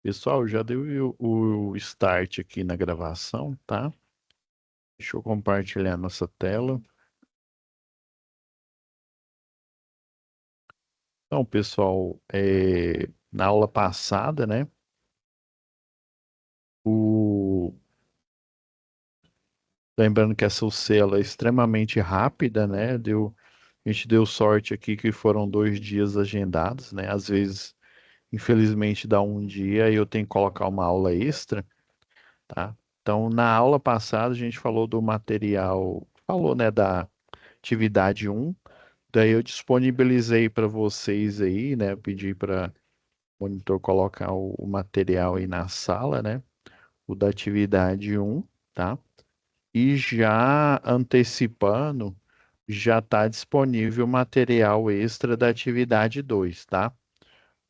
Pessoal, já deu o start aqui na gravação, tá? Deixa eu compartilhar nossa tela. Então, pessoal, na aula passada, né? O... Lembrando que essa UC ela é extremamente rápida, né? A gente deu sorte aqui que foram 2 dias agendados, né? Às vezes, infelizmente, dá um dia e eu tenho que colocar uma aula extra, tá? Então, na aula passada, a gente falou do material, falou, né, da atividade um. Daí eu disponibilizei para vocês aí, né? Eu pedi para o monitor colocar o material aí na sala, né? O da atividade um, tá? E já antecipando, já está disponível o material extra da atividade 2, tá?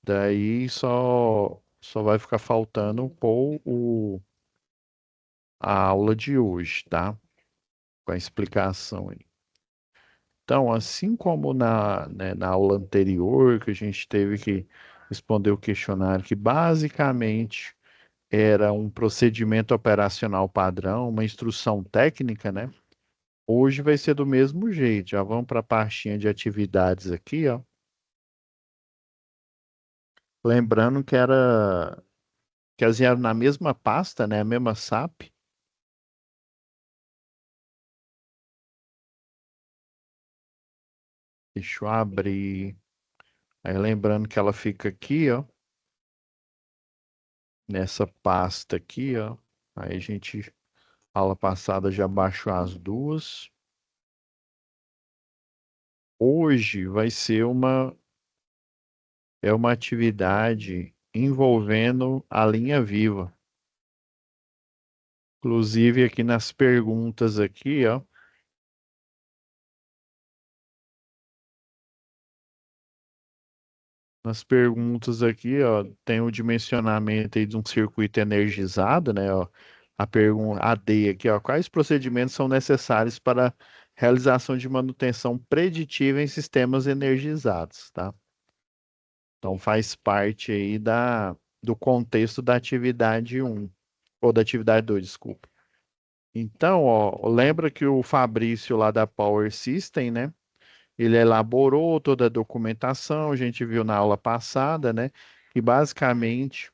Daí só vai ficar faltando pôr a aula de hoje, tá? Com a explicação aí. Então, assim como na aula anterior, que a gente teve que responder o questionário, que basicamente era um procedimento operacional padrão, uma instrução técnica, né? Hoje vai ser do mesmo jeito. Já vamos para a pastinha de atividades aqui, ó. Lembrando que elas eram na mesma pasta, né? A mesma SAP. Deixa eu abrir. Aí lembrando que ela fica aqui, ó, nessa pasta aqui, ó. Aí a gente aula passada já baixou as duas. Hoje vai ser uma atividade envolvendo a linha viva. Inclusive aqui nas perguntas aqui, ó, nas perguntas aqui, ó, tem o dimensionamento aí de um circuito energizado, né, ó. A pergunta A D aqui, ó, quais procedimentos são necessários para realização de manutenção preditiva em sistemas energizados, tá? Então faz parte aí do contexto da atividade um ou da atividade 2, desculpa. Então, ó, lembra que o Fabrício lá da Power System, né? Ele elaborou toda a documentação, a gente viu na aula passada, né? Que basicamente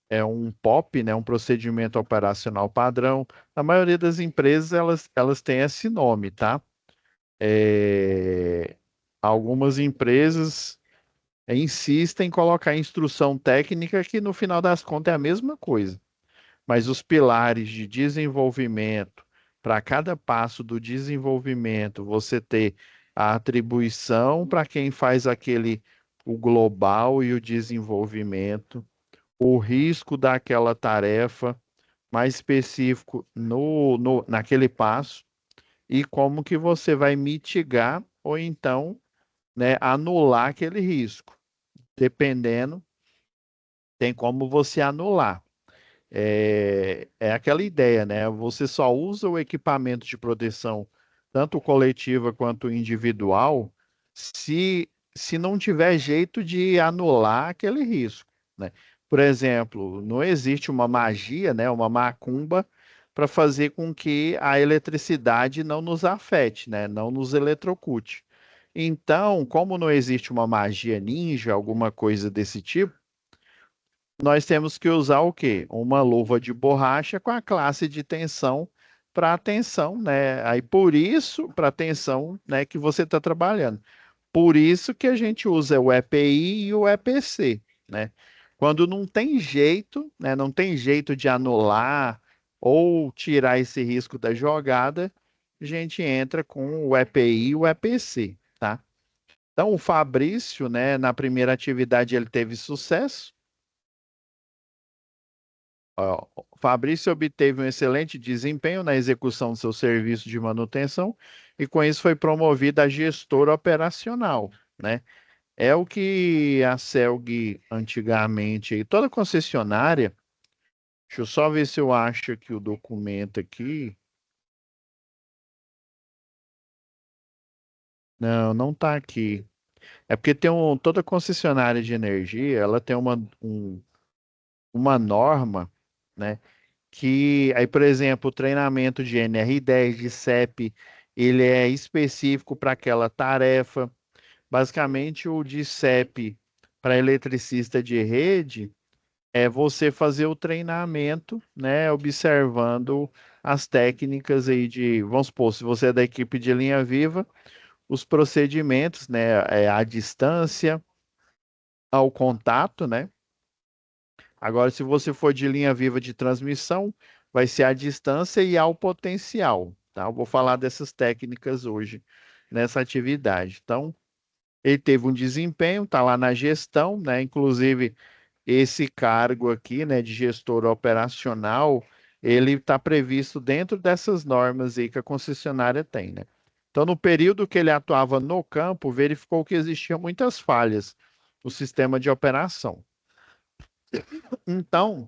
é um POP, né? Um procedimento operacional padrão. A maioria das empresas, elas têm esse nome, tá? É, Algumas empresas insistem em colocar instrução técnica, que no final das contas é a mesma coisa. Mas os pilares de desenvolvimento, para cada passo do desenvolvimento, você ter a atribuição para quem faz o global e o desenvolvimento, o risco daquela tarefa mais específico naquele passo e como que você vai mitigar ou então, né, anular aquele risco. Dependendo, tem como você anular. É aquela ideia, né? Você só usa o equipamento de proteção, tanto coletiva quanto individual, se não tiver jeito de anular aquele risco, né? Por exemplo, não existe uma magia, né? Uma macumba para fazer com que a eletricidade não nos afete, né? Não nos eletrocute. Então, como não existe uma magia ninja, alguma coisa desse tipo, nós temos que usar o quê? Uma luva de borracha com a classe de tensão para a tensão, né? Aí por isso, para a tensão, né, que você está trabalhando. Por isso que a gente usa o EPI e o EPC, né? Quando não tem jeito, né, não tem jeito de anular ou tirar esse risco da jogada, a gente entra com o EPI e o EPC, tá? Então, o Fabrício, né, na primeira atividade ele teve sucesso. Ó, Fabrício obteve um excelente desempenho na execução do seu serviço de manutenção e com isso foi promovido a gestor operacional, né? É o que a Celg antigamente, e toda concessionária, deixa eu só ver se eu acho aqui o documento aqui. Não, não está aqui. É porque toda concessionária de energia, ela tem uma norma, né? Que aí, por exemplo, o treinamento de NR10, de CEP, ele é específico para aquela tarefa. Basicamente, o de CEP para eletricista de rede é você fazer o treinamento, né, observando as técnicas aí de, vamos supor, se você é da equipe de linha viva, os procedimentos, né, a distância, ao contato, né? Agora, se você for de linha viva de transmissão, vai ser a distância e ao potencial, tá? Eu vou falar dessas técnicas hoje nessa atividade. Então, ele teve um desempenho, tá lá na gestão, né? Inclusive, esse cargo aqui, né, de gestor operacional, ele está previsto dentro dessas normas aí que a concessionária tem, né? Então, no período que ele atuava no campo, verificou que existiam muitas falhas no sistema de operação. Então,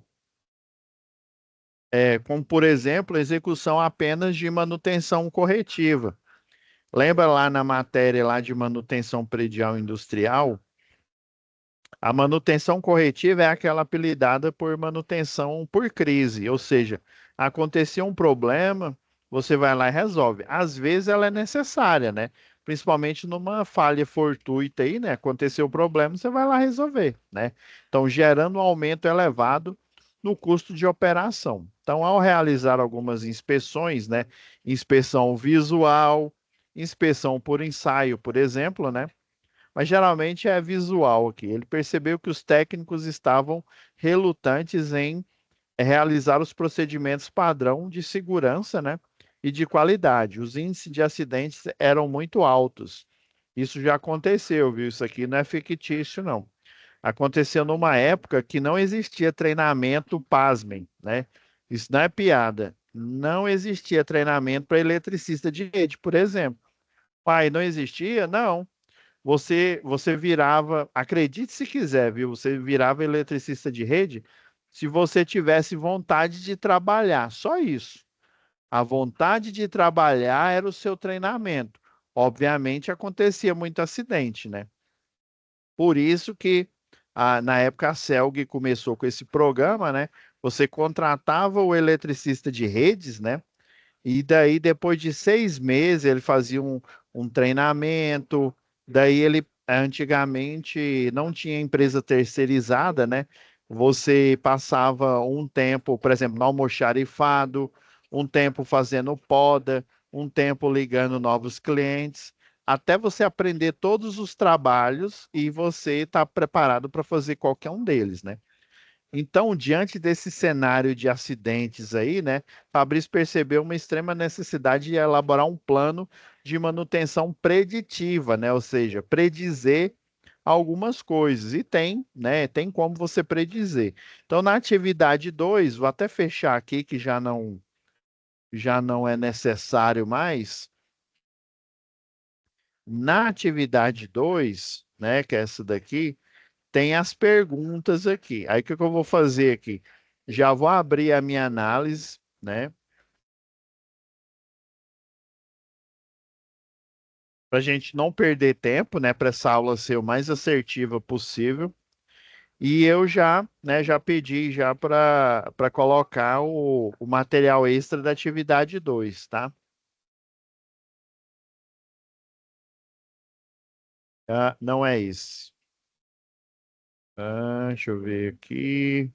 como por exemplo, a execução apenas de manutenção corretiva. Lembra lá na matéria lá de manutenção predial industrial? A manutenção corretiva é aquela apelidada por manutenção por crise, ou seja, aconteceu um problema, você vai lá e resolve. Às vezes ela é necessária, né? Principalmente numa falha fortuita aí, né? Aconteceu o problema, você vai lá resolver, né? Então, gerando um aumento elevado no custo de operação. Então, ao realizar algumas inspeções, né? Inspeção visual, inspeção por ensaio, por exemplo, né? Mas geralmente é visual aqui. Ele percebeu que os técnicos estavam relutantes em realizar os procedimentos padrão de segurança, né, e de qualidade. Os índices de acidentes eram muito altos. Isso já aconteceu, viu? Isso aqui não é fictício, não. Aconteceu numa época que não existia treinamento, pasmem, né? Isso não é piada. Não existia treinamento para eletricista de rede, por exemplo. Pai, não existia? Não. Você virava, acredite se quiser, viu? Você virava eletricista de rede se você tivesse vontade de trabalhar, só isso. A vontade de trabalhar era o seu treinamento. Obviamente acontecia muito acidente, né? Por isso que na época a Celg começou com esse programa, né? Você contratava o eletricista de redes, né? E daí, depois de 6 meses, ele fazia um treinamento. Daí, ele antigamente não tinha empresa terceirizada, né? Você passava um tempo, por exemplo, no almoxarifado, um tempo fazendo poda, um tempo ligando novos clientes, até você aprender todos os trabalhos e você estar preparado para fazer qualquer um deles, né? Então, diante desse cenário de acidentes aí, né, Fabrício percebeu uma extrema necessidade de elaborar um plano de manutenção preditiva, né, ou seja, predizer algumas coisas. E tem, né, tem como você predizer. Então, na atividade 2, vou até fechar aqui que já não é necessário mais. Na atividade 2, né, que é essa daqui, tem as perguntas aqui. Aí o que que eu vou fazer aqui? Já vou abrir a minha análise, né? Para a gente não perder tempo, né? Para essa aula ser o mais assertiva possível. E eu já pedi já para colocar o material extra da atividade 2, tá? Ah, não é esse. Deixa eu ver aqui.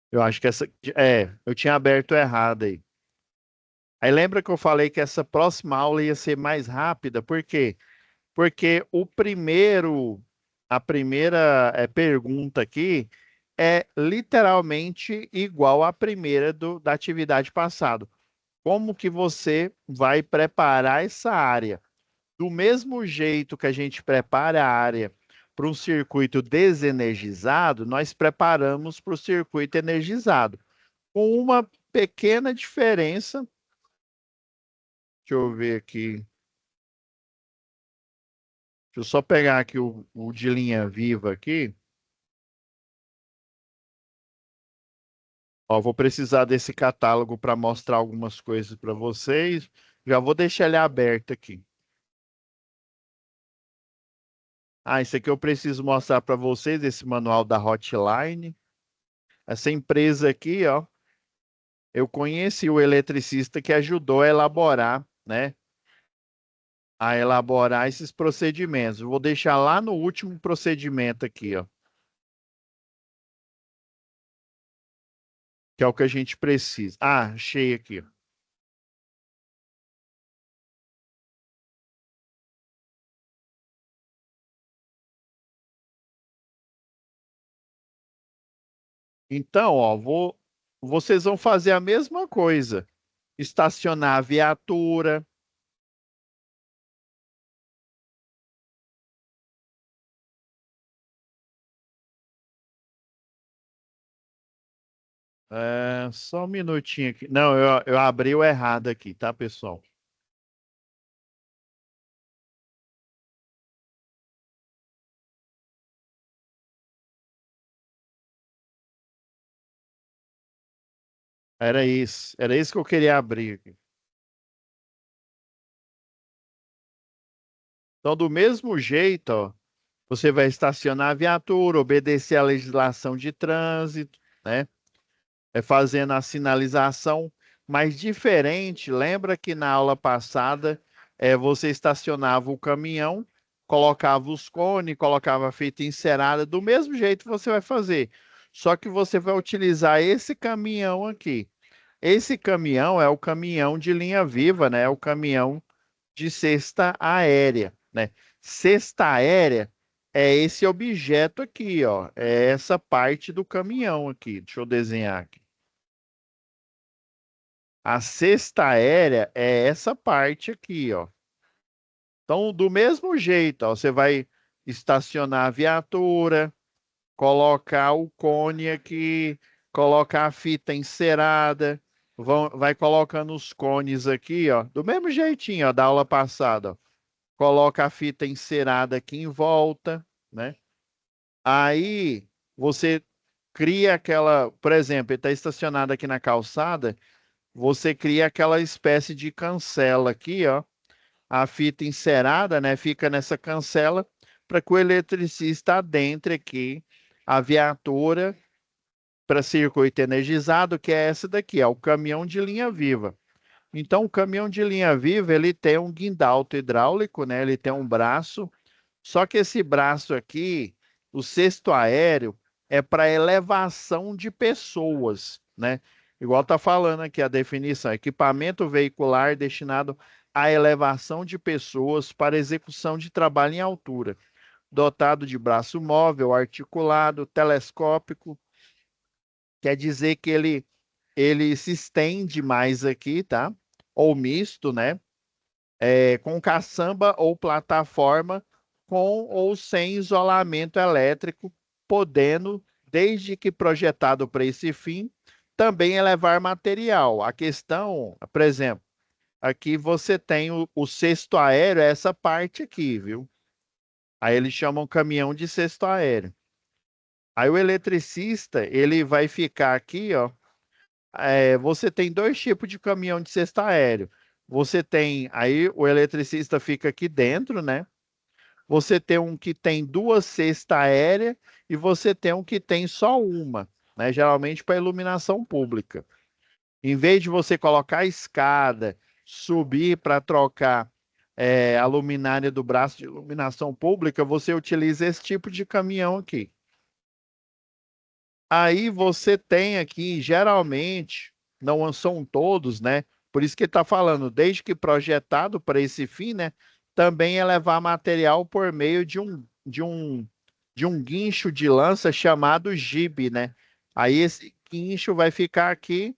Eu acho que essa. Eu tinha aberto errado aí. Aí lembra que eu falei que essa próxima aula ia ser mais rápida? Por quê? Porque a primeira pergunta aqui é literalmente igual à primeira da atividade passada. Como que você vai preparar essa área? Do mesmo jeito que a gente prepara a área para um circuito desenergizado, nós preparamos para o circuito energizado, com uma pequena diferença. Deixa eu ver aqui. Deixa eu só pegar aqui o de linha viva aqui. Ó, vou precisar desse catálogo para mostrar algumas coisas para vocês. Já vou deixar ele aberto aqui. Ah, isso aqui eu preciso mostrar para vocês, esse manual da Hotline. Essa empresa aqui, ó, eu conheci o eletricista que ajudou a elaborar, né? A elaborar esses procedimentos. Vou deixar lá no último procedimento aqui, ó, que é o que a gente precisa. Ah, achei aqui, ó. Então, ó, vocês vão fazer a mesma coisa. Estacionar a viatura. É, só um minutinho aqui. Não, eu abri o errado aqui, tá, pessoal? Era isso. Era isso que eu queria abrir aqui. Então, do mesmo jeito, ó, você vai estacionar a viatura, obedecer à legislação de trânsito, né? Fazendo a sinalização, mas diferente. Lembra que na aula passada você estacionava o caminhão, colocava os cones, colocava a fita encerada, do mesmo jeito você vai fazer. Só que você vai utilizar esse caminhão aqui. Esse caminhão é o caminhão de linha viva, né? É o caminhão de cesta aérea, né? Cesta aérea é esse objeto aqui, ó. É essa parte do caminhão aqui. Deixa eu desenhar aqui. A cesta aérea é essa parte aqui, ó. Então, do mesmo jeito, ó, você vai estacionar a viatura, colocar o cone aqui, colocar a fita encerada, vai colocando os cones aqui, ó, do mesmo jeitinho, ó, da aula passada, ó. Coloca a fita encerada aqui em volta, né? Aí você cria aquela, por exemplo, ele está estacionado aqui na calçada, você cria aquela espécie de cancela aqui, ó. A fita encerada, né, fica nessa cancela para que o eletricista adentre aqui a viatura para circuito energizado, que é essa daqui, é o caminhão de linha viva. Então, o caminhão de linha viva, ele tem um guindalto hidráulico, né? Ele tem um braço, só que esse braço aqui, o cesto aéreo, é para elevação de pessoas, né? Igual está falando aqui a definição, equipamento veicular destinado à elevação de pessoas para execução de trabalho em altura, dotado de braço móvel, articulado, telescópico, quer dizer que ele se estende mais aqui, tá? Ou misto, né? Com caçamba ou plataforma, com ou sem isolamento elétrico, podendo, desde que projetado para esse fim, também elevar material. A questão, por exemplo, aqui você tem o cesto aéreo, é essa parte aqui, viu? Aí eles chamam caminhão de cesto aéreo. Aí o eletricista, ele vai ficar aqui, ó. Você tem dois tipos de caminhão de cesta aéreo. Você tem, aí o eletricista fica aqui dentro, né? Você tem um que tem duas cestas aéreas e você tem um que tem só uma, né? Geralmente para iluminação pública. Em vez de você colocar a escada, subir para trocar a luminária do braço de iluminação pública, você utiliza esse tipo de caminhão aqui. Aí você tem aqui, geralmente, não são todos, né? Por isso que ele está falando, desde que projetado para esse fim, né? Também é levar material por meio de um guincho de lança chamado jibe, né? Aí esse guincho vai ficar aqui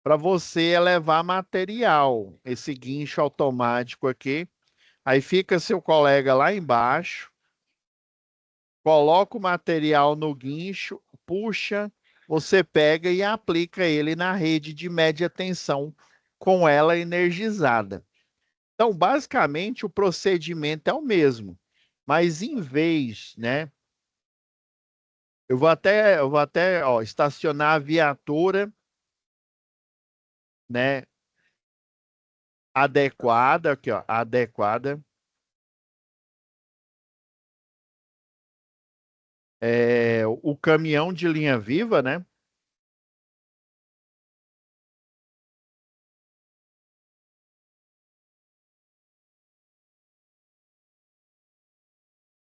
para você levar material. Esse guincho automático aqui. Aí fica seu colega lá embaixo, coloca o material no guincho, puxa, você pega e aplica ele na rede de média tensão com ela energizada. Então, basicamente, o procedimento é o mesmo, mas em vez, né? Eu vou até, ó, estacionar a viatura, né? Adequada, aqui, ó, adequada. o caminhão de linha viva, né?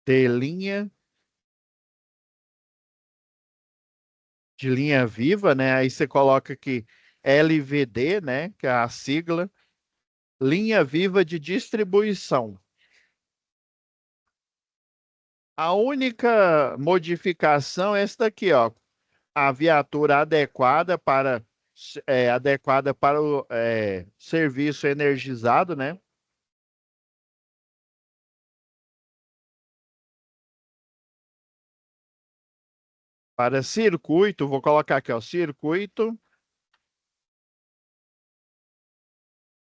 Telinha de linha viva, né? Aí você coloca aqui LVD, né? Que é a sigla, linha viva de distribuição. A única modificação é essa daqui, ó. A viatura adequada para o serviço energizado, né? Para circuito, vou colocar aqui, ó, circuito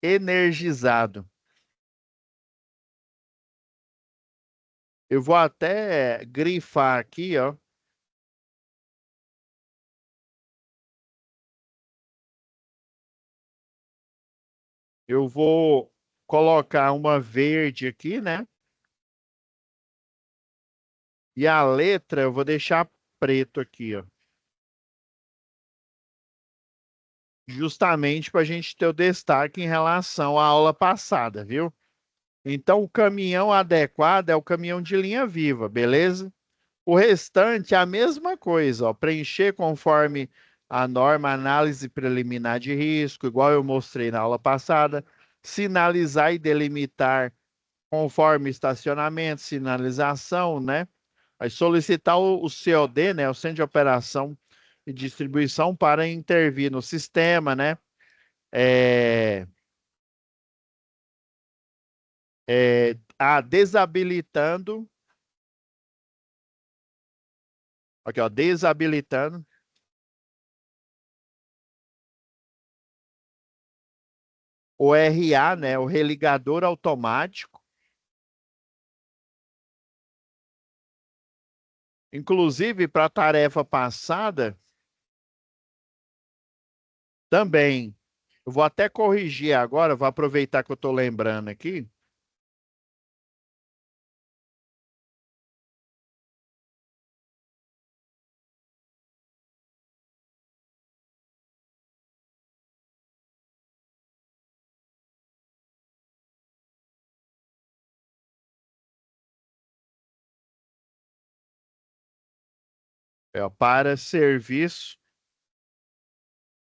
energizado. Eu vou até grifar aqui, ó. Eu vou colocar uma verde aqui, né? E a letra eu vou deixar preto aqui, ó. Justamente para a gente ter o destaque em relação à aula passada, viu? Então, o caminhão adequado é o caminhão de linha viva, beleza? O restante é a mesma coisa, ó, preencher conforme a norma análise preliminar de risco, igual eu mostrei na aula passada, sinalizar e delimitar conforme estacionamento, sinalização, né? Aí solicitar o COD, né, o Centro de Operação e Distribuição para intervir no sistema, né? É, desabilitando, aqui, ó, desabilitando o RA, né, o religador automático. Inclusive, para a tarefa passada, também, eu vou até corrigir agora, vou aproveitar que eu estou lembrando aqui. Ó, para serviço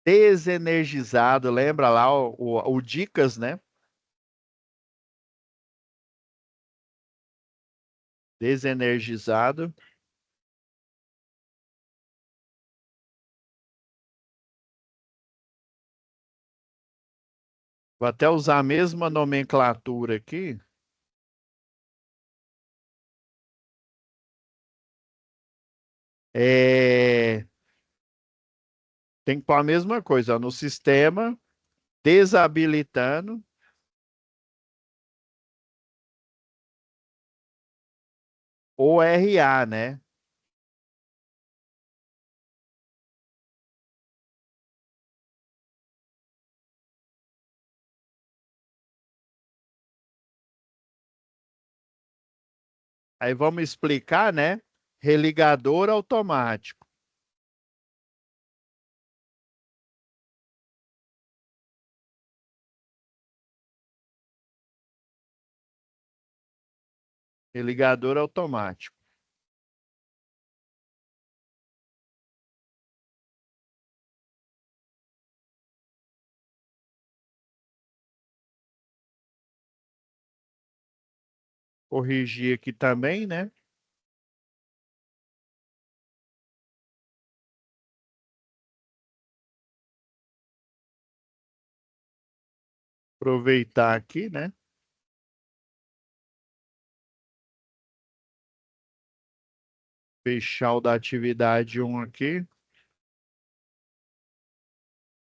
desenergizado, lembra lá o dicas, né? Desenergizado. Vou até usar a mesma nomenclatura aqui. É, tem que pôr a mesma coisa, ó, no sistema, desabilitando o RA, né? Aí vamos explicar, né? Religador automático. Religador automático. Corrigir aqui também, né? Aproveitar aqui, né? Fechar o da atividade um aqui.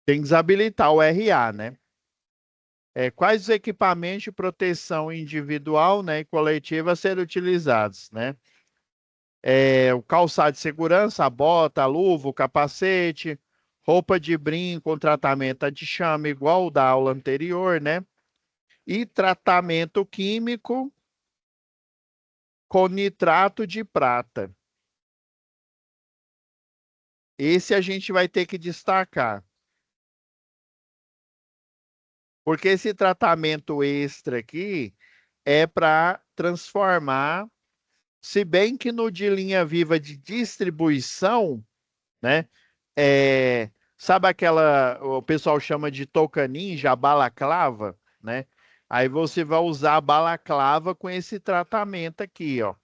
Tem que desabilitar o RA, né? Quais os equipamentos de proteção individual, né, e coletiva a serem utilizados, né? O calçado de segurança, a bota, a luva, o capacete, roupa de brinco com tratamento anti-chama, igual o da aula anterior, né? E tratamento químico com nitrato de prata. Esse a gente vai ter que destacar, porque esse tratamento extra aqui é para transformar, se bem que no de linha viva de distribuição, né? Sabe aquela, o pessoal chama de touca ninja, a balaclava, né? Aí você vai usar a balaclava com esse tratamento aqui, ó.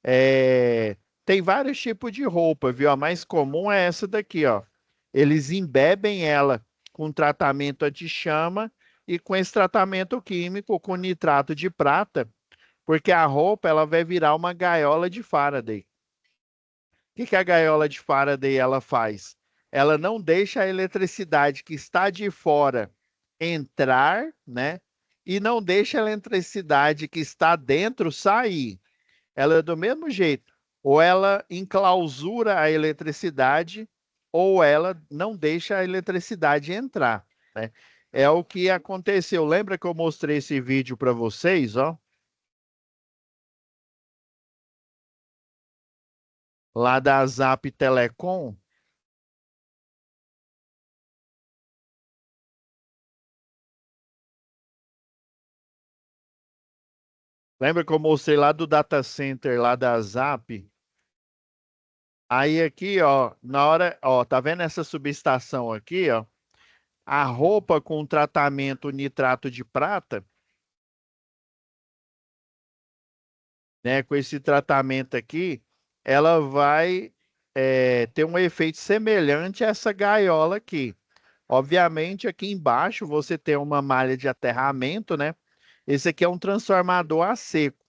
É, tem vários tipos de roupa, viu? A mais comum é essa daqui, ó. Eles embebem ela com tratamento anti-chama e com esse tratamento químico com nitrato de prata, porque a roupa ela vai virar uma gaiola de Faraday. O que a gaiola de Faraday ela faz? Ela não deixa a eletricidade que está de fora entrar, né? E não deixa a eletricidade que está dentro sair. Ela é do mesmo jeito. Ou ela enclausura a eletricidade, ou ela não deixa a eletricidade entrar, né? É o que aconteceu. Lembra que eu mostrei esse vídeo para vocês, ó? Lá da Zap Telecom. Lembra que eu mostrei lá do data center, lá da Zap? Aí aqui, ó, na hora, ó, tá vendo essa subestação aqui, ó? A roupa com tratamento nitrato de prata, né? Com esse tratamento aqui, ela vai ter um efeito semelhante a essa gaiola aqui. Obviamente, aqui embaixo você tem uma malha de aterramento, né? Esse aqui é um transformador a seco.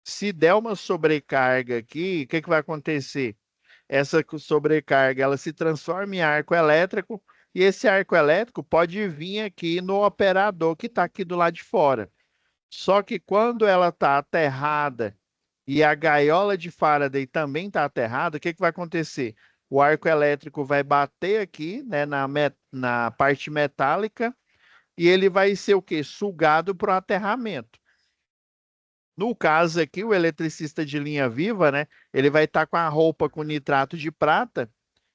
Se der uma sobrecarga aqui, o que que vai acontecer? Essa sobrecarga ela se transforma em arco elétrico e esse arco elétrico pode vir aqui no operador que está aqui do lado de fora. Só que quando ela está aterrada e a gaiola de Faraday também está aterrada, o que que vai acontecer? O arco elétrico vai bater aqui, né, na parte metálica e ele vai ser o quê? Sugado para o aterramento. No caso aqui, o eletricista de linha viva, né, ele vai estar com a roupa com nitrato de prata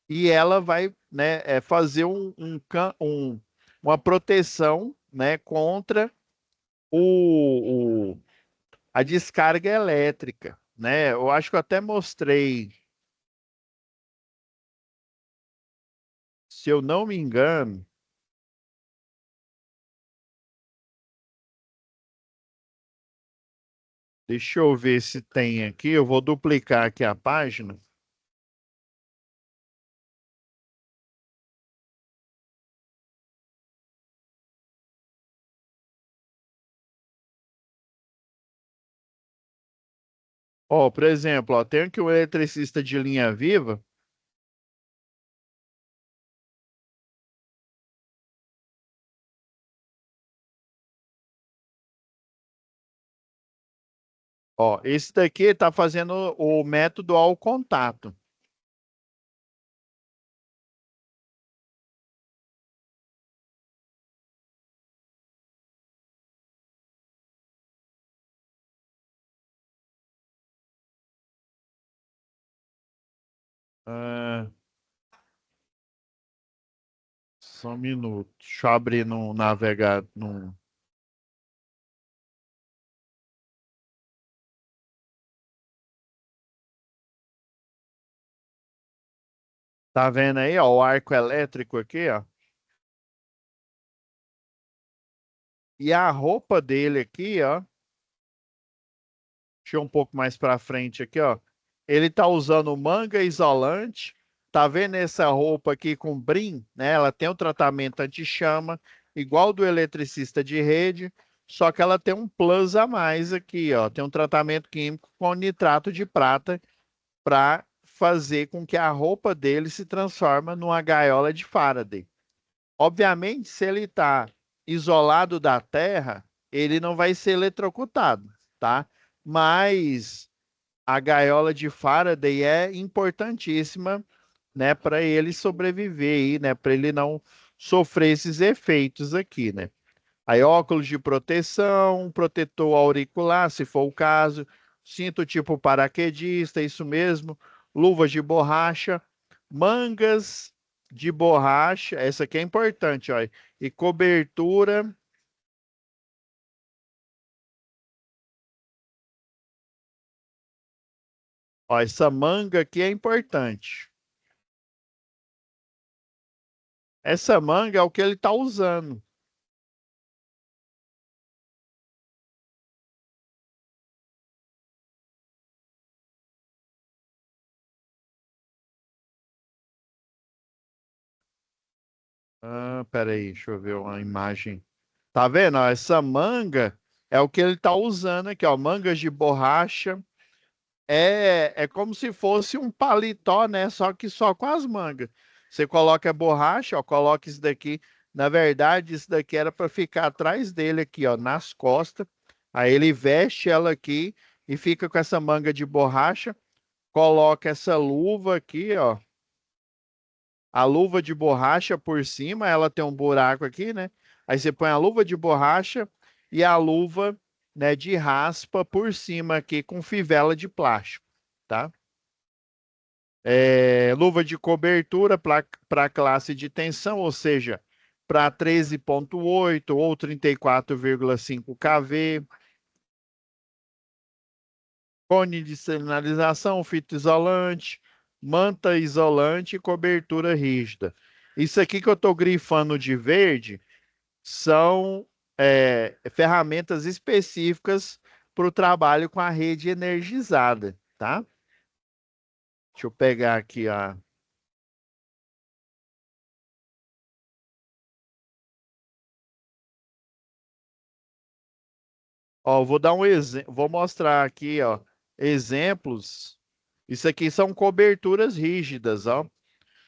e ela vai, né, fazer uma proteção, né, contra a descarga elétrica, né? Eu acho que eu até mostrei, se eu não me engano, deixa eu ver se tem aqui, eu vou duplicar aqui a página. Ó, por exemplo, ó, tem aqui o eletricista de linha viva. Ó, esse daqui está fazendo o método ao contato. Ah, só um minuto. Deixa eu abrir no navegador. Tá vendo aí, ó, o arco elétrico aqui, ó. E a roupa dele aqui, ó. Deixa eu um pouco mais para frente aqui, ó. Ele tá usando manga isolante. Tá vendo essa roupa aqui com brim, né? Ela tem um tratamento anti-chama, igual do eletricista de rede, só que ela tem um plus a mais aqui, ó. Tem um tratamento químico com nitrato de prata para fazer com que a roupa dele se transforme numa gaiola de Faraday. Obviamente, se ele está isolado da Terra, ele não vai ser eletrocutado, tá? Mas a gaiola de Faraday é importantíssima, né, para ele sobreviver aí, né, para ele não sofrer esses efeitos aqui, né? Aí óculos de proteção, protetor auricular, se for o caso, cinto tipo paraquedista, isso mesmo, luvas de borracha. mangas de borracha, essa aqui é importante, ó, e cobertura, ó, essa manga aqui é importante. Essa manga é o que ele está usando. Ah, peraí, deixa eu ver uma imagem. Tá vendo? Ó, essa manga é o que ele está usando aqui, ó, mangas de borracha. É como se fosse um paletó, né? Só que só com as mangas. Você coloca a borracha, ó, coloca isso daqui. Na verdade, isso daqui era para ficar atrás dele aqui, ó, nas costas. Aí ele veste ela aqui e fica com essa manga de borracha. Coloca essa luva aqui, ó. A luva de borracha por cima, ela tem um buraco aqui, né? Aí você põe a luva de borracha e a luva, né, de raspa por cima aqui com fivela de plástico, tá? Luva de cobertura para classe de tensão, ou seja, para 13,8 ou 34,5 kV, cone de sinalização, fita isolante, manta isolante e cobertura rígida. Isso aqui que eu estou grifando de verde são ferramentas específicas para o trabalho com a rede energizada, tá? Deixa eu pegar aqui a. Ó, vou dar um exemplo, vou mostrar aqui, ó, exemplos. Isso aqui são coberturas rígidas, ó.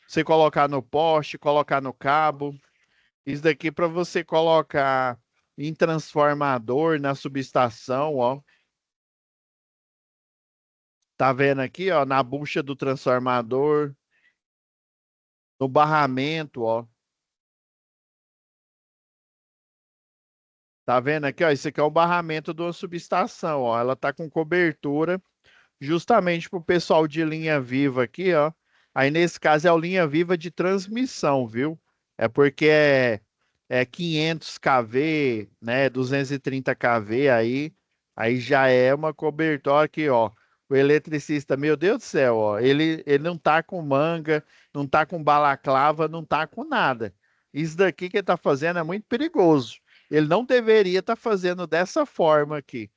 Você colocar no poste, colocar no cabo. Isso daqui para você colocar em transformador, na subestação, ó. Tá vendo aqui, ó, na bucha do transformador, no barramento, ó. Tá vendo aqui, ó? Isso aqui é o barramento de uma subestação, ó. Ela tá com cobertura justamente para o pessoal de linha viva aqui, ó. Aí nesse caso é o linha viva de transmissão, viu? É porque é 500 kV, né? 230 kV aí já é uma cobertura aqui, ó. O eletricista, meu Deus do céu, ó, ele não tá com manga, não tá com balaclava, não tá com nada. Isso daqui que ele tá fazendo é muito perigoso. Ele não deveria estar fazendo dessa forma aqui.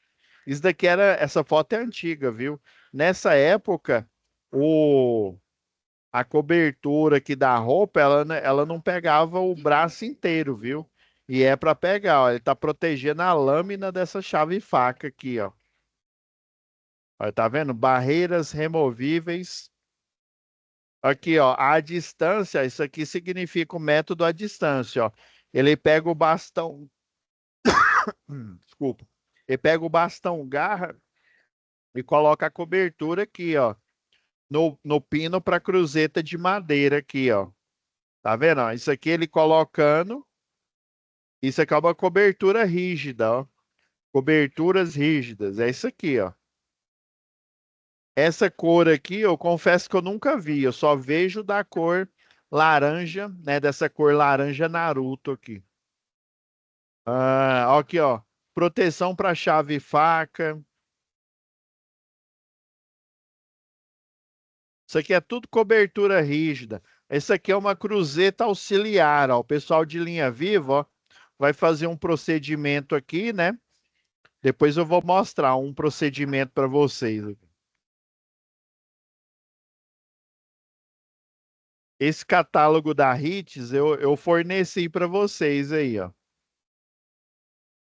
Isso daqui essa foto é antiga, viu? Nessa época, o, a cobertura aqui da roupa, ela não pegava o braço inteiro, viu? E é para pegar, ó, ele tá protegendo a lâmina dessa chave faca aqui, ó. Ó, tá vendo? Barreiras removíveis. Aqui, ó, a distância, isso aqui significa o método à distância, ó. Ele pega o bastão, desculpa. Ele pega o bastão garra e coloca a cobertura aqui, ó. No pino para cruzeta de madeira aqui, ó. Tá vendo? Ó? Isso aqui ele colocando. Isso aqui é uma cobertura rígida, ó. Coberturas rígidas. É isso aqui, ó. Essa cor aqui, eu confesso que eu nunca vi. Eu só vejo da cor laranja, né? Dessa cor laranja Naruto aqui. Ah, ó aqui, ó. Proteção para chave e faca. Isso aqui é tudo cobertura rígida. Essa aqui é uma cruzeta auxiliar, ó. O pessoal de linha viva, ó, vai fazer um procedimento aqui, né? Depois eu vou mostrar um procedimento para vocês. Esse catálogo da HITS eu forneci para vocês aí, ó.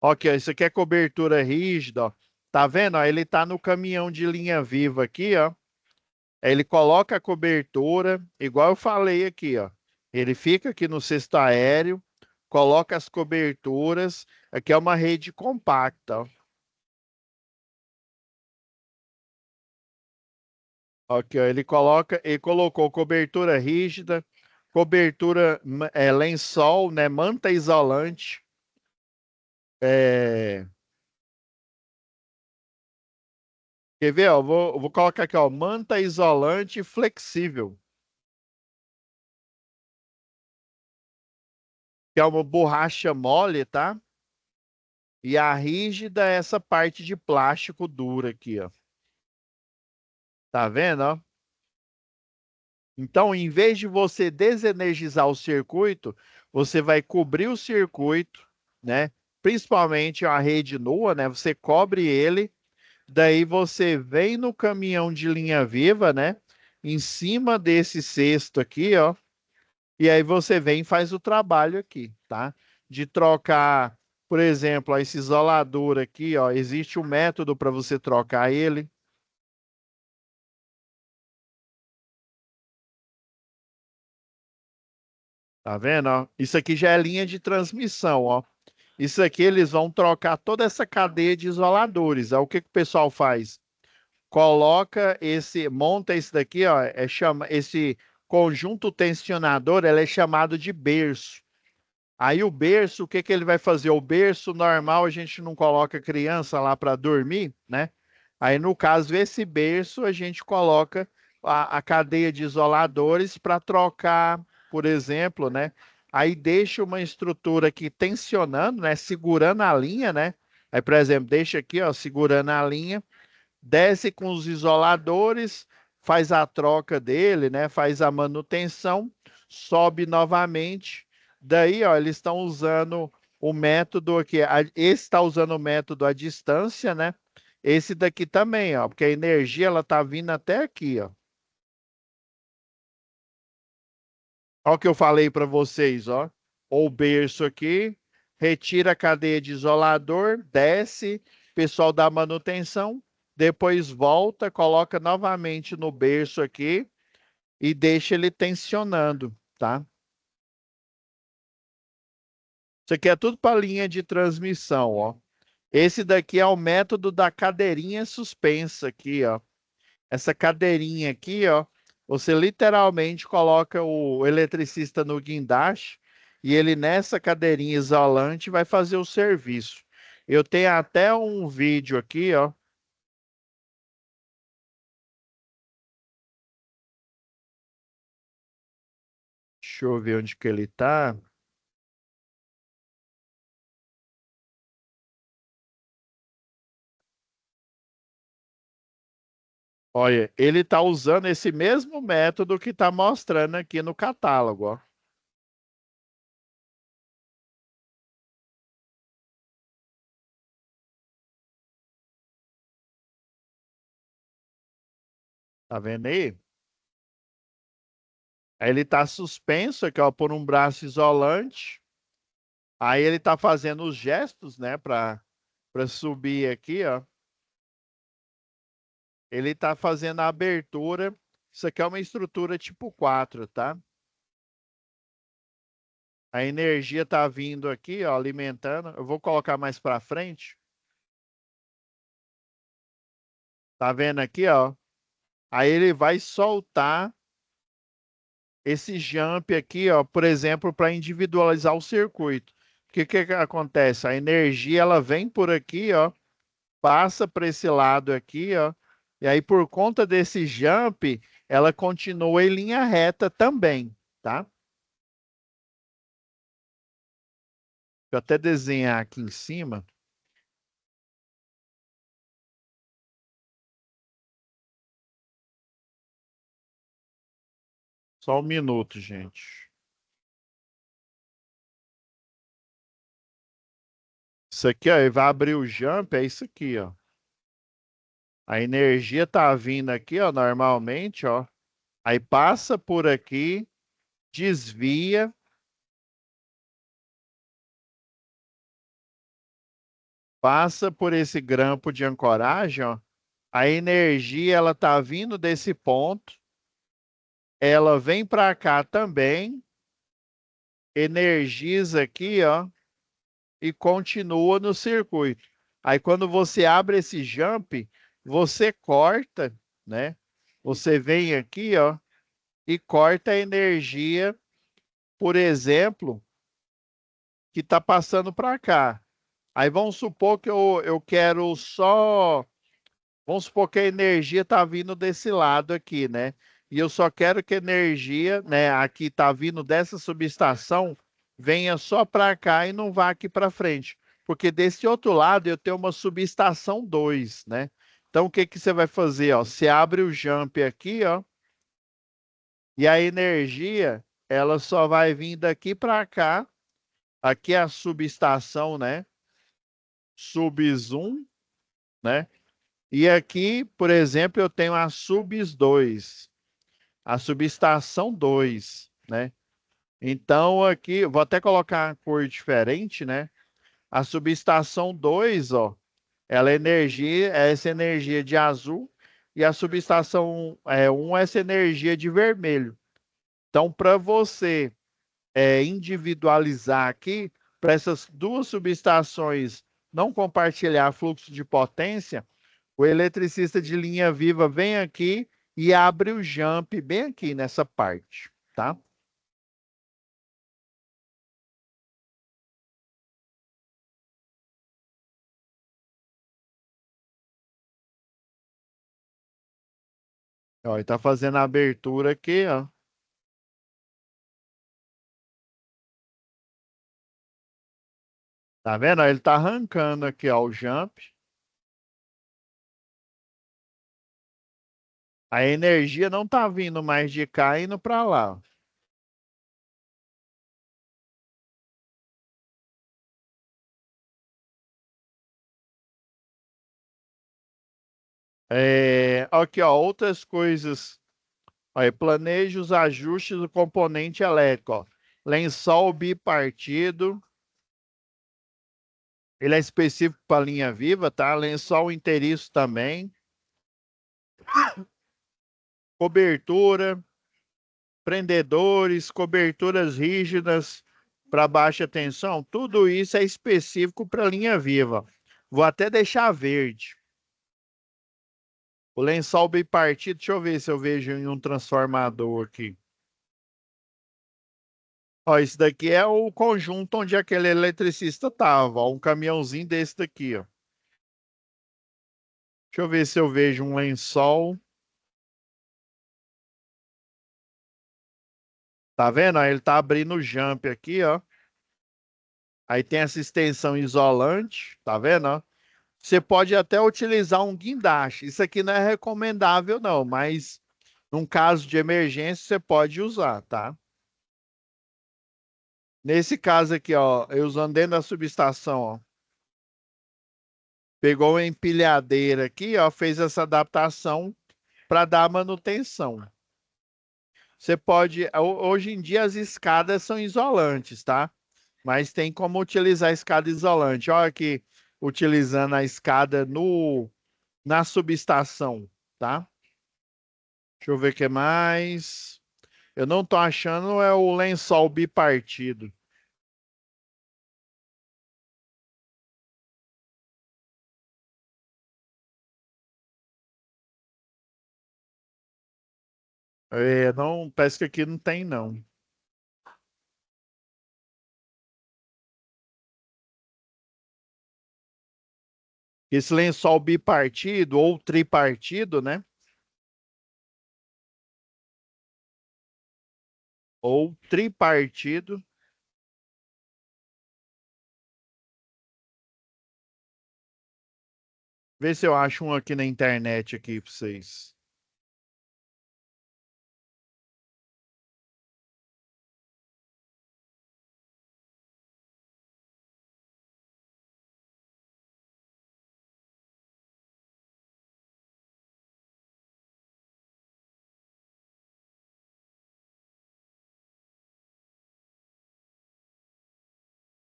Ok, ó, isso aqui é cobertura rígida, ó. Tá vendo? Ó, ele tá no caminhão de linha viva aqui, ó. Ele coloca a cobertura, igual eu falei aqui, ó. Ele fica aqui no cesto aéreo, coloca as coberturas. Aqui é uma rede compacta, ó. Aqui, ó, ele colocou cobertura rígida, cobertura lençol, né, manta isolante. É, quer ver? Ó, eu vou colocar aqui, ó, manta isolante flexível. que é uma borracha mole, tá? E a rígida é essa parte de plástico dura aqui, ó. Tá vendo, ó? Então, em vez de você desenergizar o circuito, você vai cobrir o circuito, né? Principalmente a rede nua, né? Você cobre ele, daí você vem no caminhão de linha viva, né? Em cima desse cesto aqui, ó. E aí você vem e faz o trabalho aqui, tá? De trocar, por exemplo, ó, esse isolador aqui, ó. Existe um método para você trocar ele. Tá vendo, ó? Isso aqui já é linha de transmissão, ó. Isso aqui eles vão trocar toda essa cadeia de isoladores. Aí o que que o pessoal faz? Coloca esse, monta esse daqui, ó, esse conjunto tensionador, ele é chamado de berço. Aí o berço, o que que ele vai fazer? O berço normal a gente não coloca criança lá para dormir, né? Aí no caso esse berço a gente coloca a cadeia de isoladores para trocar, por exemplo, né? Aí deixa uma estrutura aqui tensionando, né? Segurando a linha, né? Aí, por exemplo, deixa aqui, ó, segurando a linha, desce com os isoladores, faz a troca dele, né? Faz a manutenção, sobe novamente. Daí, ó, eles estão usando o método aqui. Esse está usando o método à distância, né? Esse daqui também, ó, porque a energia ela tá vindo até aqui, ó. Ó o que eu falei para vocês, ó. O berço aqui, retira a cadeia de isolador, desce, pessoal da manutenção, depois volta, coloca novamente no berço aqui e deixa ele tensionando, tá? Isso aqui é tudo para linha de transmissão, ó. Esse daqui é o método da cadeirinha suspensa aqui, ó. Essa cadeirinha aqui, ó, você literalmente coloca o eletricista no guindaste e ele nessa cadeirinha isolante vai fazer o serviço. Eu tenho até um vídeo aqui, ó. Deixa eu ver onde que ele tá. Olha, ele tá usando esse mesmo método que tá mostrando aqui no catálogo, ó. Tá vendo aí? Aí ele tá suspenso aqui, ó, por um braço isolante. Aí ele tá fazendo os gestos, né, para subir aqui, ó. Ele está fazendo a abertura. Isso aqui é uma estrutura tipo 4, tá? A energia está vindo aqui, ó, alimentando. Eu vou colocar mais para frente. Tá vendo aqui, ó? Aí ele vai soltar esse jump aqui, ó, por exemplo, para individualizar o circuito. O que que acontece? A energia ela vem por aqui, ó, passa para esse lado aqui, ó. E aí por conta desse jump, ela continua em linha reta também, tá? Deixa eu até desenhar aqui em cima. Só um minuto, gente. Isso aqui, ó, ele vai abrir o jump, é isso aqui, ó. A energia tá vindo aqui, ó, normalmente, ó. Aí passa por aqui, desvia, passa por esse grampo de ancoragem, ó. A energia, ela tá vindo desse ponto, ela vem para cá também, energiza aqui, ó, e continua no circuito. Aí quando você abre esse jump, você corta, né? Você vem aqui, ó, e corta a energia, por exemplo, que está passando para cá. Aí vamos supor que eu quero só. Vamos supor que a energia está vindo desse lado aqui, né? E eu só quero que a energia, né, aqui está vindo dessa subestação venha só para cá e não vá aqui para frente. Porque desse outro lado eu tenho uma subestação 2, né? Então o que que você vai fazer, ó? Você abre o jump aqui, ó, e a energia ela só vai vir daqui para cá. Aqui é a subestação, né? Subs 1, né? E aqui, por exemplo, eu tenho a Subs 2, a subestação 2, né? Então aqui, vou até colocar a cor diferente, né? A subestação 2, ó, ela é energia, é essa energia de azul e a subestação 1 é essa energia de vermelho. Então, para você individualizar aqui, para essas duas subestações não compartilhar fluxo de potência, o eletricista de linha viva vem aqui e abre o jump bem aqui nessa parte, tá? Ó, ele tá fazendo a abertura aqui, ó. Tá vendo? Ó, ele tá arrancando aqui, ó, o jump. A energia não tá vindo mais de cá indo para lá. Aqui, ó, outras coisas. Olha, planeje os ajustes do componente elétrico, ó. Lençol bipartido. Ele é específico para linha viva, tá? Lençol inteiriço também. Cobertura, prendedores, coberturas rígidas para baixa tensão. Tudo isso é específico para linha viva. Vou até deixar verde. O lençol bipartido, deixa eu ver se eu vejo em um transformador aqui. Ó, esse daqui é o conjunto onde aquele eletricista estava. Um caminhãozinho desse daqui, ó. Deixa eu ver se eu vejo um lençol. Tá vendo? Ó, ele tá abrindo o jump aqui, ó. Aí tem essa extensão isolante, tá vendo? Ó? Você pode até utilizar um guindaste. Isso aqui não é recomendável, não, mas num caso de emergência você pode usar, tá? Nesse caso aqui, ó, eu usando dentro da subestação, ó, pegou uma empilhadeira aqui, ó, fez essa adaptação para dar manutenção. Você pode, hoje em dia as escadas são isolantes, tá? Mas tem como utilizar a escada isolante. Olha aqui, utilizando a escada no na subestação, tá? Deixa eu ver o que mais. Eu não tô achando é o lençol bipartido. Não, parece que aqui não tem, não. Esse lençol bipartido ou tripartido, né? Ou tripartido. Vê se eu acho um aqui na internet aqui para vocês.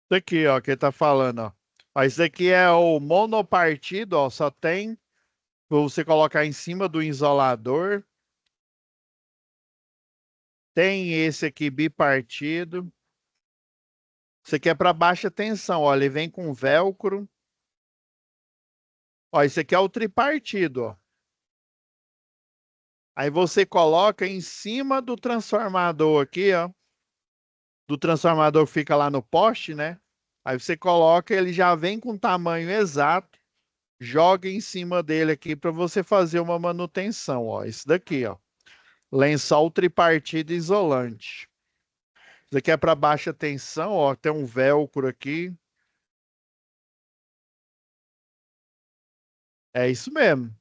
Isso aqui, ó, que ele tá falando, ó. Ó, isso aqui é o monopartido, ó, só tem pra você colocar em cima do isolador. Tem esse aqui bipartido. Isso aqui é para baixa tensão, ó, ele vem com velcro. Ó, esse aqui é o tripartido, ó. Aí você coloca em cima do transformador aqui, ó. Do transformador que fica lá no poste, né? Aí você coloca, ele já vem com o tamanho exato. Joga em cima dele aqui para você fazer uma manutenção, ó. Esse daqui, ó. Lençol tripartido isolante. Isso aqui é para baixa tensão, ó, tem um velcro aqui. É isso mesmo,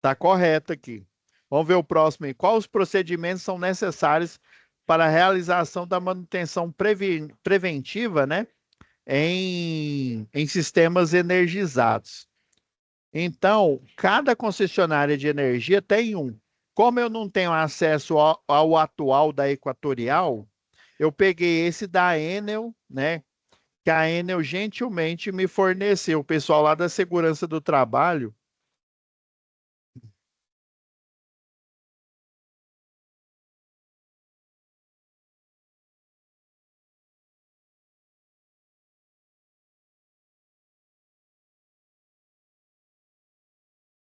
tá correto aqui. Vamos ver o próximo aí. Quais os procedimentos são necessários para a realização da manutenção preventiva, né, em sistemas energizados? Então, cada concessionária de energia tem um. Como eu não tenho acesso ao atual da Equatorial, eu peguei esse da Enel, né? Que a Enel gentilmente me forneceu. O pessoal lá da Segurança do Trabalho.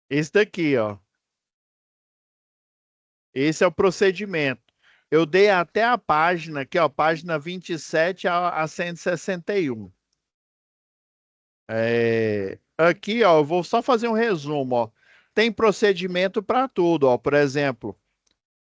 Esse daqui, ó. Esse é o procedimento. Eu dei até a página aqui, ó, página 27 a 161. Aqui, ó, eu vou só fazer um resumo, ó. Tem procedimento para tudo, ó. Por exemplo,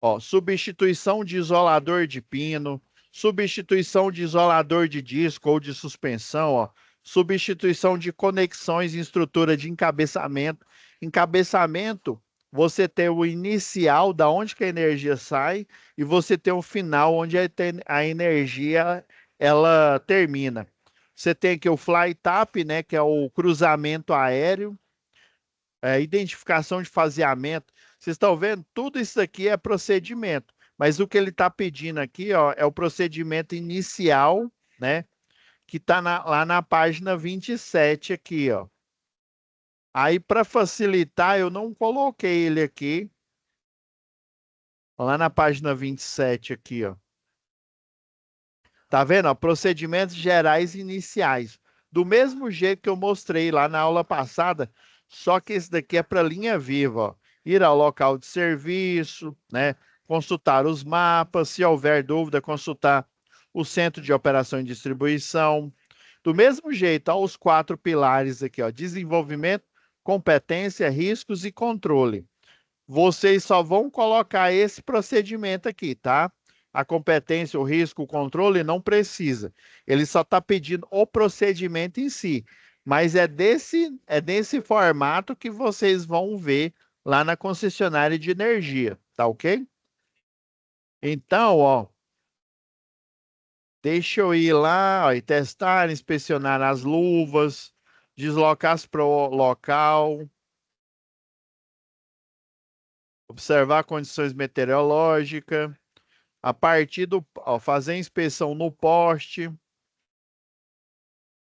ó, substituição de isolador de pino, substituição de isolador de disco ou de suspensão, ó, substituição de conexões em estrutura de encabeçamento. Encabeçamento, você tem o inicial, da onde que a energia sai, e você tem o final, onde a energia ela termina. Você tem aqui o fly tap, né, que é o cruzamento aéreo, identificação de faseamento. Vocês estão vendo? Tudo isso aqui é procedimento. Mas o que ele está pedindo aqui, ó, é o procedimento inicial, né? Que está lá na página 27 aqui, ó. Aí, para facilitar, eu não coloquei ele aqui. Lá na página 27 aqui, ó. Tá vendo? Ó? Procedimentos gerais iniciais. Do mesmo jeito que eu mostrei lá na aula passada, só que esse daqui é para linha viva, ó. Ir ao local de serviço, né? Consultar os mapas, se houver dúvida, consultar o centro de operação e distribuição. Do mesmo jeito, ó, os quatro pilares aqui, ó, desenvolvimento, competência, riscos e controle. Vocês só vão colocar esse procedimento aqui, tá? A competência, o risco, o controle não precisa. Ele só está pedindo o procedimento em si. Mas é desse formato que vocês vão ver lá na concessionária de energia, tá ok? Então, ó, deixa eu ir lá, ó, e testar, inspecionar as luvas, deslocar para o local, observar condições meteorológicas. A partir ó, fazer inspeção no poste,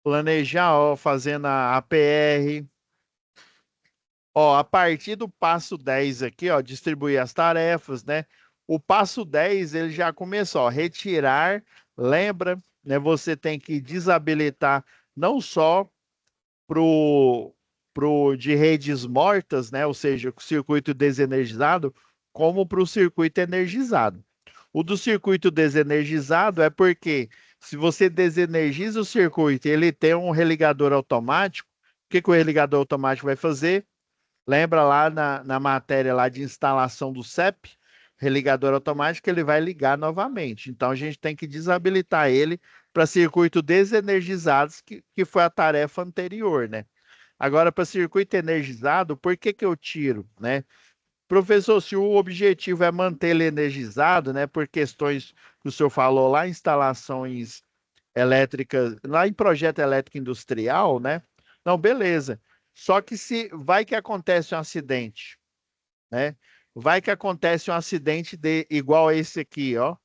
planejar, ó, fazendo a APR. Ó, a partir do passo 10 aqui, ó, distribuir as tarefas, né? O passo 10 ele já começou, ó, retirar, lembra, né? Você tem que desabilitar não só pro de redes mortas, né? Ou seja, o circuito desenergizado, como para o circuito energizado. O do circuito desenergizado é porque se você desenergiza o circuito e ele tem um religador automático, o que que o religador automático vai fazer? Lembra lá na matéria lá de instalação do CEP? Religador automático, ele vai ligar novamente. Então a gente tem que desabilitar ele para circuito desenergizados, que foi a tarefa anterior, né? Agora, para circuito energizado, por que que eu tiro, né? Professor, se o objetivo é manter ele energizado, né, por questões que o senhor falou lá, instalações elétricas, lá em projeto elétrico industrial, né? Não, beleza. Só que se vai que acontece um acidente, né? Vai que acontece um acidente igual a esse aqui, ó.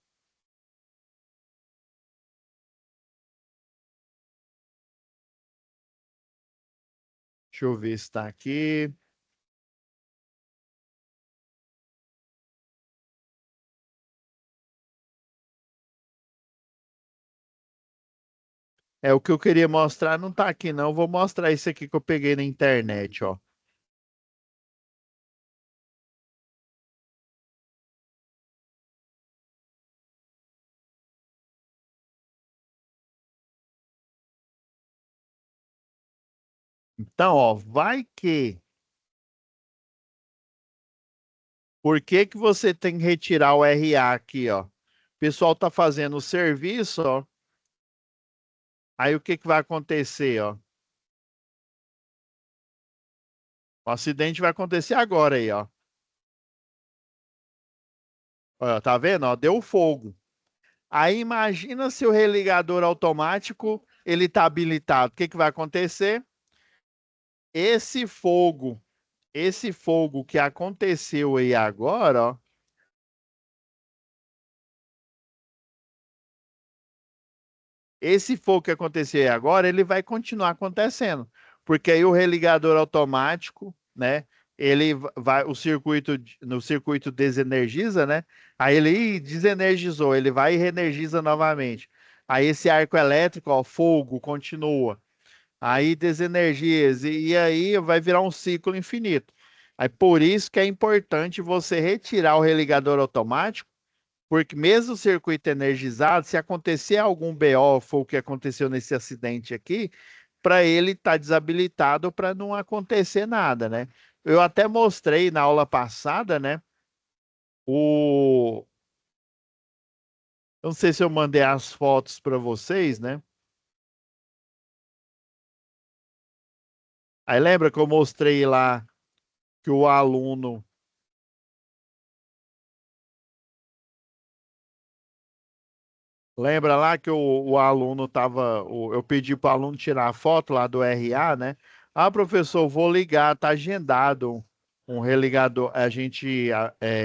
Deixa eu ver se está aqui. É o que eu queria mostrar, não está aqui não. Vou mostrar isso aqui que eu peguei na internet, ó. Então, ó, vai que por que que você tem que retirar o RA aqui, ó? pessoal tá fazendo o serviço, ó. Aí o que que vai acontecer, ó? O acidente vai acontecer agora aí, ó. Ó, tá vendo? Ó, deu fogo. Aí imagina se o religador automático ele tá habilitado. O que que vai acontecer? Esse fogo, esse fogo que aconteceu aí agora, ó, esse fogo que aconteceu aí agora, ele vai continuar acontecendo, porque aí o religador automático, né? Ele vai, o circuito, no circuito desenergiza, né? Aí ele desenergizou, ele vai e reenergiza novamente. Aí esse arco elétrico, ó, fogo, continua. Aí desenergiza, e aí vai virar um ciclo infinito. Aí por isso que é importante você retirar o religador automático, porque mesmo o circuito energizado, se acontecer algum BO, foi o que aconteceu nesse acidente aqui, para ele estar desabilitado para não acontecer nada, né? Eu até mostrei na aula passada, né? O... Eu não sei se eu mandei as fotos para vocês, né? Aí lembra que eu mostrei lá que o aluno. Lembra lá que o aluno estava. Eu pedi para o aluno tirar a foto lá do RA, né? Ah, professor, vou ligar, tá agendado um religador, a gente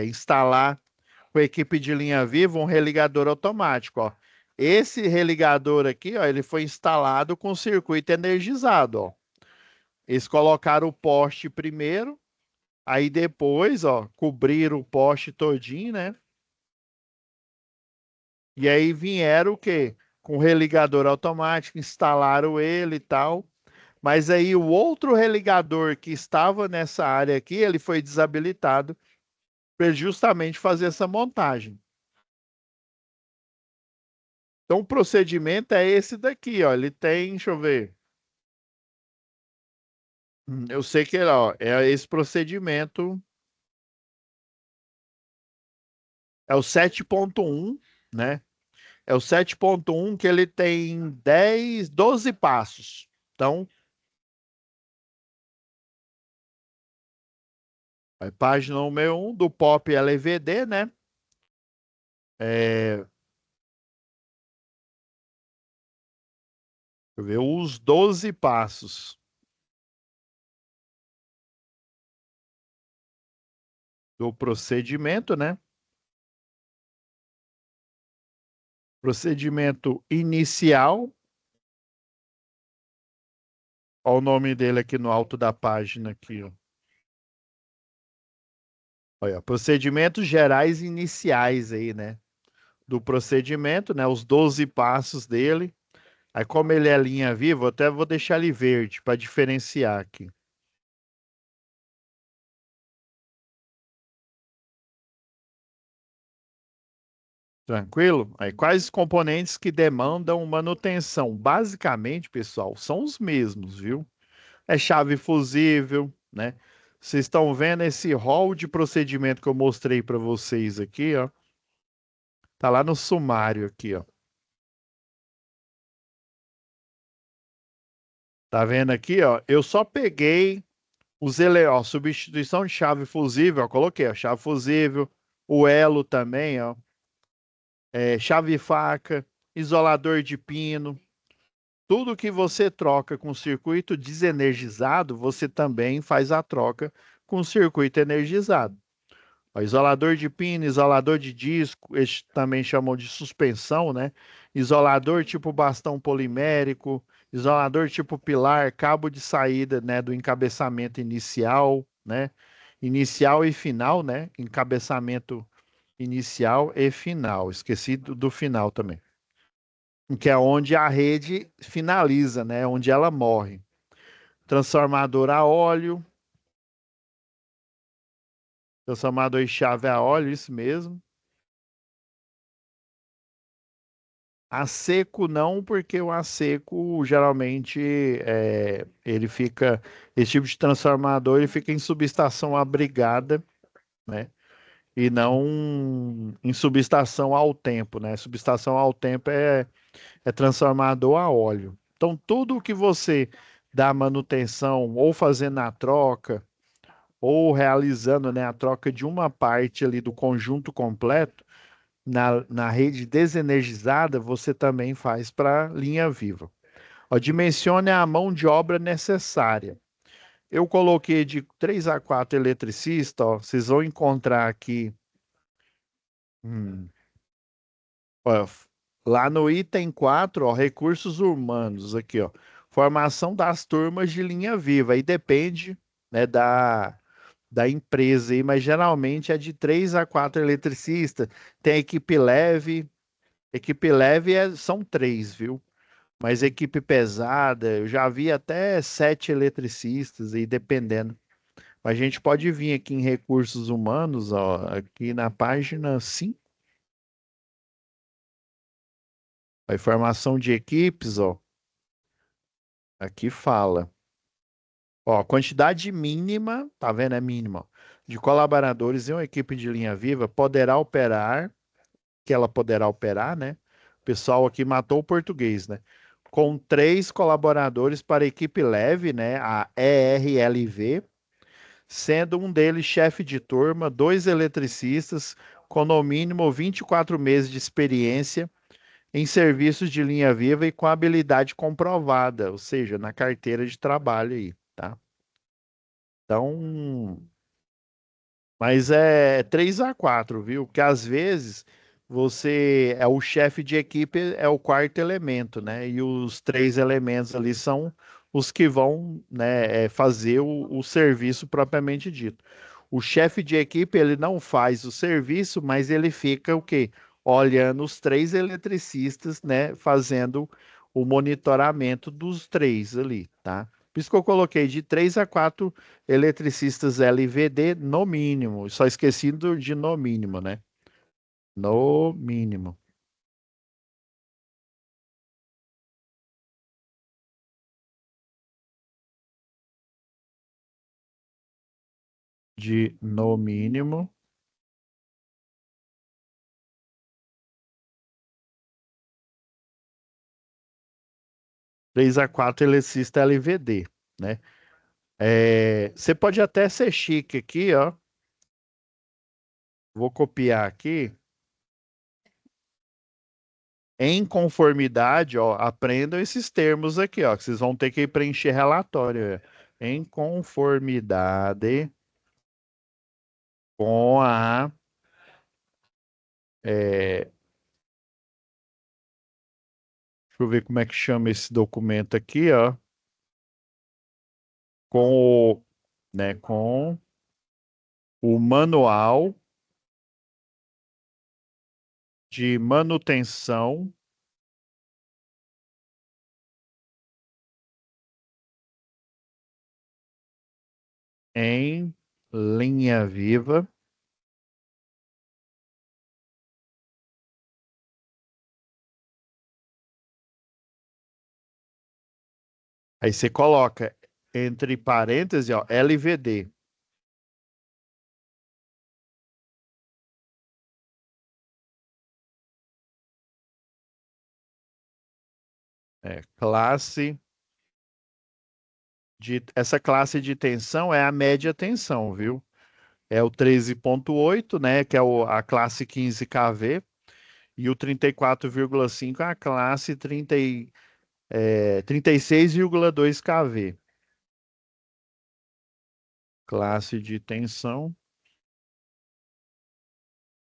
instalar com a equipe de linha viva um religador automático, ó. Esse religador aqui, ó, ele foi instalado com circuito energizado, ó. Eles colocaram o poste primeiro, aí depois, ó, cobriram o poste todinho, né? E aí vieram o quê? Com o religador automático, instalaram ele e tal. Mas aí o outro religador que estava nessa área aqui, ele foi desabilitado para justamente fazer essa montagem. Então o procedimento é esse daqui, ó. Ele tem, deixa eu ver. Eu sei que ó, é esse procedimento, é o 7.1, né? É o 7.1 que ele tem 10, 12 passos. Então, a página número 1 do POP LVD, né? É, deixa eu ver, os 12 passos do procedimento, né? Procedimento inicial, olha o nome dele aqui no alto da página aqui, ó. Olha, procedimentos gerais iniciais aí, né? Do procedimento, né? Os 12 passos dele. Aí, como ele é linha viva, eu até vou deixar ele verde para diferenciar aqui. Tranquilo? Aí, quais os componentes que demandam manutenção? Basicamente, pessoal, são os mesmos, viu? É chave fusível, né? Vocês estão vendo esse rol de procedimento que eu mostrei para vocês aqui, ó. Tá lá no sumário aqui, ó. Tá vendo aqui, ó? Eu só peguei ó, substituição de chave fusível, ó, coloquei, ó, chave fusível, o elo também, ó, chave faca, isolador de pino. Tudo que você troca com circuito desenergizado, você também faz a troca com circuito energizado. Ó, isolador de pino, isolador de disco, eles também chamam de suspensão, né? Isolador tipo bastão polimérico, isolador tipo pilar, cabo de saída, né, do encabeçamento inicial, né? Inicial e final, né? Encabeçamento inicial e final. Esqueci do final também. Que é onde a rede finaliza, né? Onde ela morre. Transformador a óleo, transformador de chave a óleo, isso mesmo. A seco não, porque o a seco geralmente ele esse tipo de transformador ele fica em subestação abrigada, né? e não em subestação ao tempo, né? Subestação ao tempo é transformador a óleo. Então, tudo que você dá manutenção ou fazendo a troca, ou realizando, né, a troca de uma parte ali do conjunto completo, na rede desenergizada, você também faz para linha viva. Ó, dimensione a mão de obra necessária. Eu coloquei de 3 a 4 eletricistas, ó, vocês vão encontrar aqui, hum, ó, lá no item 4, ó, recursos humanos, aqui, ó, formação das turmas de linha viva, aí depende, né, da empresa aí, mas geralmente é de 3 a 4 eletricistas, tem equipe leve são três, viu? Mas equipe pesada, eu já vi até 7 eletricistas aí, dependendo. A gente pode vir aqui em recursos humanos, ó, aqui na página 5, a informação de equipes, ó, aqui fala. Ó, quantidade mínima, tá vendo? É mínima, ó, de colaboradores em uma equipe de linha viva poderá operar, que ela poderá operar, né? O pessoal aqui matou o português, né? Com três colaboradores para a equipe leve, né? A ERLV, sendo um deles chefe de turma, dois eletricistas com no mínimo 24 meses de experiência em serviços de linha viva e com habilidade comprovada, ou seja, na carteira de trabalho aí, tá? Então, mas é 3 a 4, viu? Porque às vezes você é o chefe de equipe, é o quarto elemento, né? E os três elementos ali são os que vão, né, fazer o serviço propriamente dito. O chefe de equipe, ele não faz o serviço, mas ele fica o quê? Olhando os três eletricistas, né, fazendo o monitoramento dos três ali, tá? Por isso que eu coloquei de 3 a 4 eletricistas LVD no mínimo. Só esquecido de no mínimo, né? No mínimo. De no mínimo. 3 a 4 eletricista LVD, né? Você pode até ser chique aqui, ó. Vou copiar aqui. Em conformidade, ó, aprendam esses termos aqui, ó, que vocês vão ter que preencher relatório. Em conformidade com a, é, deixa eu ver como é que chama esse documento aqui, ó, com o, né, com o manual de manutenção em linha viva. Aí você coloca entre parênteses, ó, LVD, classe essa classe de tensão é a média tensão, viu? É o 13,8, né, que é a classe 15 kV, e o 34,5 é a classe 36,2 kV. Classe de tensão.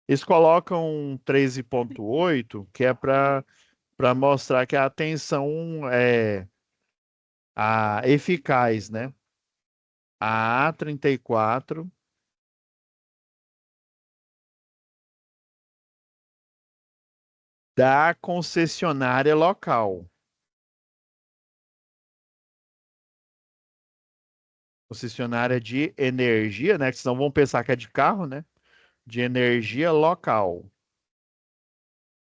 Eles colocam um 13,8, que é para mostrar que a tensão é a eficaz, né? A A34 da concessionária local. Concessionária de energia, né? Que senão vão pensar que é de carro, né? De energia local.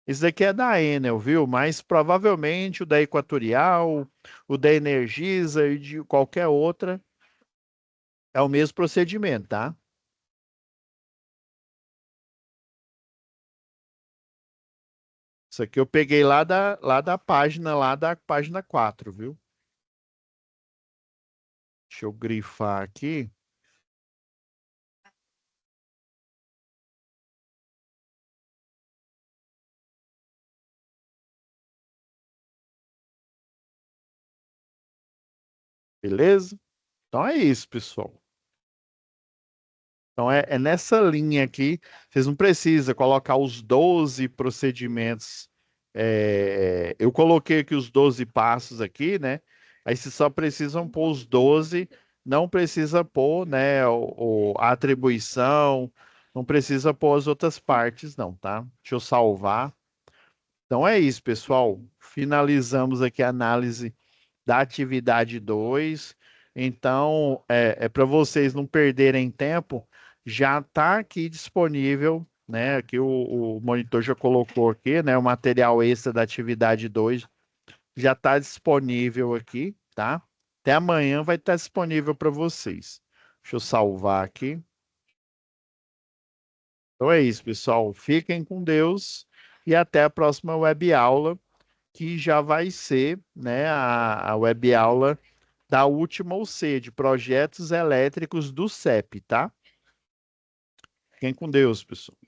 Esse daqui é da Enel, viu? Mas provavelmente o da Equatorial, o da Energisa e de qualquer outra é o mesmo procedimento, tá? Isso aqui eu peguei lá da página 4, viu? Deixa eu grifar aqui. Beleza? Então é isso, pessoal. Então é nessa linha aqui. Vocês não precisam colocar os 12 procedimentos. Eu coloquei aqui os 12 passos aqui, né? Aí vocês só precisam pôr os 12. Não precisa pôr, né, a atribuição, não precisa pôr as outras partes, não, tá? Deixa eu salvar. Então é isso, pessoal. Finalizamos aqui a análise da atividade 2. Então, para vocês não perderem tempo, já está aqui disponível, né? Aqui o monitor já colocou aqui, né? O material extra da atividade 2 já está disponível aqui, tá? Até amanhã vai estar disponível para vocês. Deixa eu salvar aqui. Então é isso, pessoal. Fiquem com Deus e até a próxima web aula, que já vai ser, né, a web aula da última UC, de projetos elétricos do CEP, tá? Fiquem com Deus, pessoal.